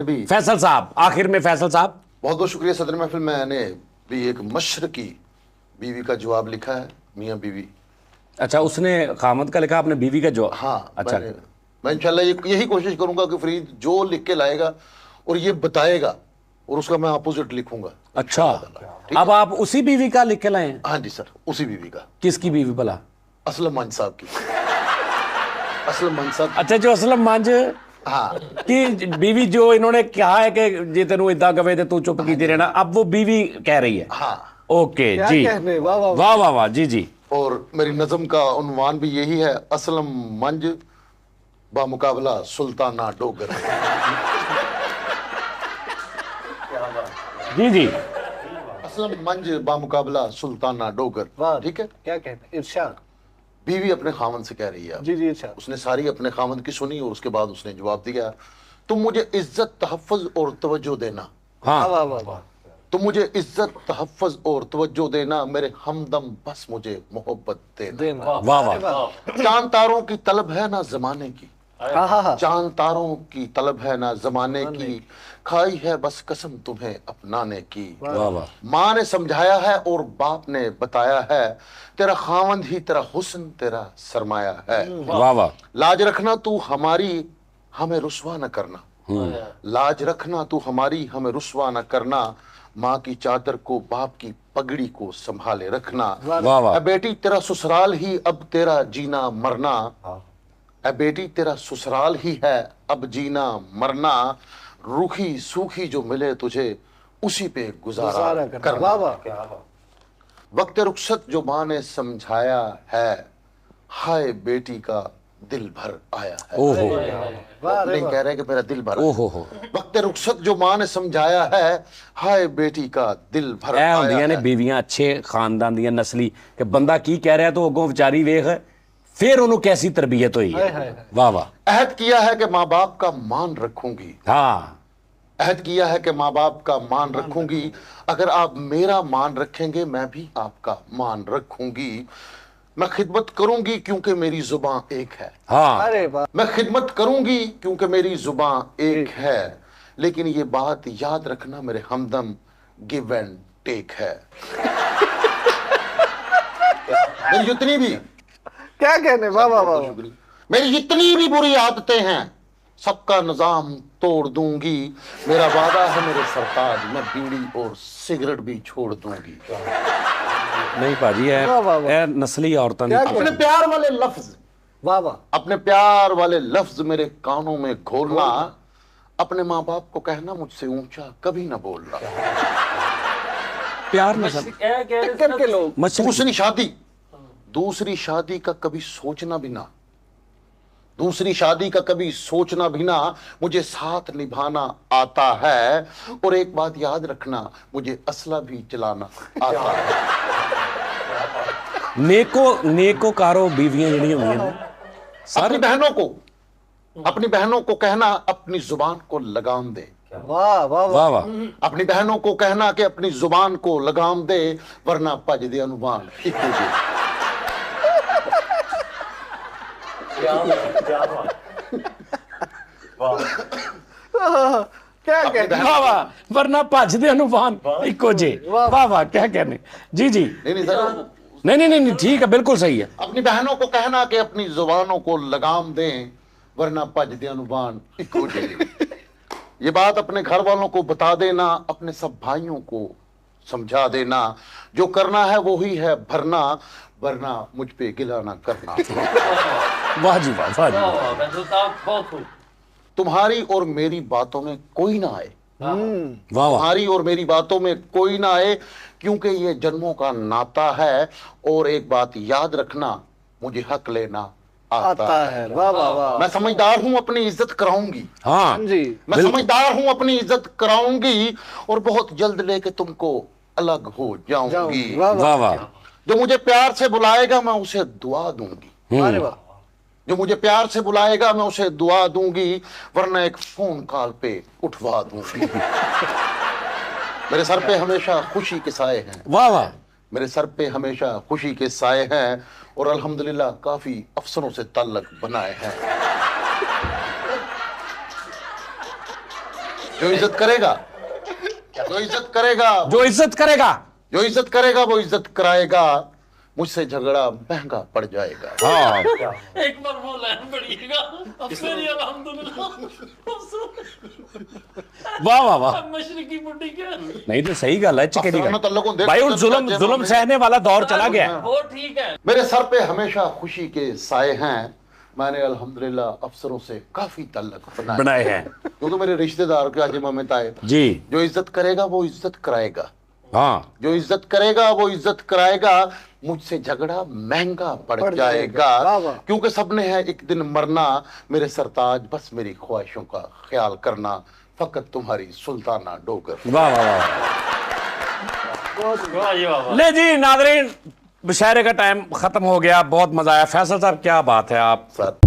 भी फैसल साहब, आखिर में फैसल साहब, बहुत बहुत शुक्रिया सदर महफिल। मैंने भी एक मशरकी बीवी का जवाब लिखा है, मियाँ बीवी। अच्छा उसने खामद का लिखा, आपने बीवी का जो। हाँ, अच्छा मैं इंशाल्लाह यही कोशिश करूंगा कि फरीद जो लिख के लाएगा और ये बताएगा और उसका मैं अपोजिट लिखूंगा। अच्छा, ठीक अब है? आप उसी बीवी का लिख के लाए हैं? हाँ जी सर, उसी बीवी का। किसकी बीवी भला? असलम मंज साहब की। असलम मंज साहब। अच्छा, जो असलम मंज हाँ की बीवी, जो इन्होंने कहा है कि जे तेनू इदा कवे ते तू चुप कीती रहना, अब वो बीवी कह रही है। हाँ। ओके जी, वाह वाह वाह वाह वाह, जी जी। और मेरी नज़म का उन्वान भी यही है, असलम मंज बामुकाबला सुल्ताना डोगर। जी जी, असलम मंज बामुकाबला सुल्ताना डोगर। वाह, ठीक है? क्या कहते हैं, इरशाद। बीवी अपने खामन से कह रही है, जी जी, इरशाद। उसने सारी अपने खामन की सुनी और उसके बाद उसने जवाब दिया, तुम मुझे इज्जत तहफ़्फ़ुज़ और तवज्जो देना। हाँ वाह वाह वाह। तुम मुझे इज्जत तहफ़्फ़ुज़ और तवज्जो देना, मेरे हमदम बस मुझे मोहब्बत देना। वाह वाह, चांद तारों की तलब है ना जमाने की, हाँ हाँ हाँ। चांद तारों की तलब है ना जमाने की, खाई है बस कसम तुम्हें अपनाने की। वाह वाह, माँ ने समझाया है और बाप ने बताया है, तेरा खावंद ही तेरा हुस्न तेरा सरमाया है। वाह वाह, लाज रखना तू हमारी हमें रुस्वा न करना, लाज रखना तू हमारी हमें रुस्वा न करना, माँ की चादर को बाप की पगड़ी को संभाले रखना। वाह वाह, ए बेटी तेरा ससुराल ही अब तेरा जीना मरना, ए बेटी तेरा ससुराल ही है अब जीना मरना, रूखी सूखी जो मिले तुझे उसी पे गुजारा करना। वाह वाह। वक्त रुखसत जो माँ ने समझाया है, हाय बेटी का दिल भर आया है। ओहो वाह नहीं कह रहे कि मेरा दिल भर आया। ओहो हो, वक्त रुखसत जो माँ ने समझाया है, हाय बेटी का दिल भर ਇਹ आया ਹੁੰਦੀਆਂ ਨੇ है। ਬੀਵੀਆਂ ਅੱਛੇ ਖਾਨਦਾਨ ਦੀਆਂ, ਨਸਲੀ, ਕਿ ਬੰਦਾ ਕੀ ਕਹਿ ਰਿਹਾ तो ਅੱਗੋਂ ਵਿਚਾਰੀ ਵੇਖ ਫਿਰ ਉਹਨੂੰ कैसी तरबियत हुई है। वाह वाह, अहद किया है कि माँ बाप का मान रखूंगी, हाँ अहद किया है कि माँ बाप का मान रखूंगी, अगर आप मेरा मान रखेंगे मैं भी आपका मान रखूंगी, मैं खिदमत करूंगी क्योंकि मेरी जुबान एक है। हाँ, अरे वाह। मैं खिदमत करूंगी क्योंकि मेरी जुबान एक है, लेकिन ये बात याद रखना मेरे हमदम, गिव एंड टेक है। मेरी जितनी भी क्या कहने, वाह वाह वाह। मेरी जितनी भी बुरी आदतें हैं सबका निजाम तोड़ दूंगी, मेरा वादा है मेरे सरताज, मैं बीड़ी और सिगरेट भी छोड़ दूंगी। नहीं भाजी, वाह, वाह, वाह। ਇਹ ਨਸਲੀ ਔਰਤਾਂ क्या ਦੀ अपने प्यार वाले लफ्ज, वाह वाह। अपने प्यार वाले लफ्ज मेरे कानों में घोलना, अपने माँ बाप को कहना मुझसे ऊंचा कभी ना बोलना। प्यार नस्ल करके लोग मछली दूसरी शादी का कभी सोचना भी ना, दूसरी शादी का कभी सोचना भी ना, मुझे साथ निभाना आता है, और एक बात याद रखना, मुझे असला भी चलाना आता है। नेकोकारो बीवियां ਜਿਹੜੀਆਂ ਹੁੰਦੀਆਂ ਨੇ अपनी बहनों को कहना अपनी जुबान को लगाम दे, वाह वाह वाह वाह, अपनी बहनों को कहना कि अपनी जुबान को लगाम दे, वरना भज दे अनुमान इको जे। क्या कहने। वाह वाह, वरना भजदे अनुमान इको जे। वाह वाह, क्या कहने, जी जी, नहीं सर, नहीं ठीक है, बिल्कुल सही है। अपनी बहनों को कहना कि अपनी जुबानों को लगाम दें, वरना भज दे अनुमान इको जे। ये बात अपने घर वालों को बता देना, अपने सब भाइयों को समझा देना, जो करना है वो ही है भरना, वरना मुझ पे गिला ना करना। वाह जी वाह, वाह जी वाह, तुम्हारी और मेरी बातों में कोई ना आए, वाह वाह, तुम्हारी और मेरी बातों में कोई ना आए, क्योंकि ये जन्मों का नाता है, और एक बात याद रखना, मुझे हक लेना आता है। वाह वाह वाह। मैं समझदार हूं, अपनी इज्जत कराऊंगी, हाँ जी। मैं समझदार हूं, अपनी इज्जत कराऊंगी, और बहुत जल्द लेके तुमको अलग हो जाऊंगी। वाह वाह वाह, जो मुझे प्यार से बुलाएगा मैं उसे दुआ दूंगी, अरे वाह। जो मुझे प्यार से बुलाएगा मैं उसे दुआ दूंगी, वरना एक फोन कॉल पे उठवा दूंगी। मेरे सर पे हमेशा खुशी के साए हैं, वाह वाह, मेरे सर पे हमेशा खुशी के साए हैं, और अल्हम्दुलिल्लाह काफी अफसरों से ताल्लुक बनाए हैं। जो इज्जत करेगा, जो इज्जत करेगा, जो इज्जत करेगा। जो इज्जत करेगा वो इज्जत कराएगा, मुझसे झगड़ा महंगा पड़ जाएगा। हाँ एक बार वो लाइन पढ़िएगा, अब फिर ये अल्हम्दुलिल्लाह वाह वाह वाह। मशरकी बुड्ढी के नहीं तो सही गल है चिकेटी अफसराना तल्लुकों देख भाई, के उन जब जुल्म जब जुल्म हमें- सहने वाला दौर चला गया है। वो ठीक है। मेरे सर पे हमेशा खुशी के साए हैं। मैंने अल्हम्दुलिल्लाह अफसरों से काफी तल्लुक बनाए हैं क्योंकि मेरे रिश्तेदार के आजिम में ताए, जी। जो इज्जत करेगा वो इज्जत कराएगा, हाँ जो इज्जत करेगा वो इज्जत कराएगा, मुझसे झगड़ा महंगा पड़ जाएगा। वाह, वाह। क्योंकि सबने है एक दिन मरना, मेरे सरताज बस मेरी ख्वाहिशों का ख्याल करना, फकत तुम्हारी सुल्ताना डोगर। वाह वाह वाह। वाह जी वाह। ले जी नाज़रीन, मुशायरे का टाइम खत्म हो गया। बहुत मजा आया। फैसल साहब क्या बात है, आप सर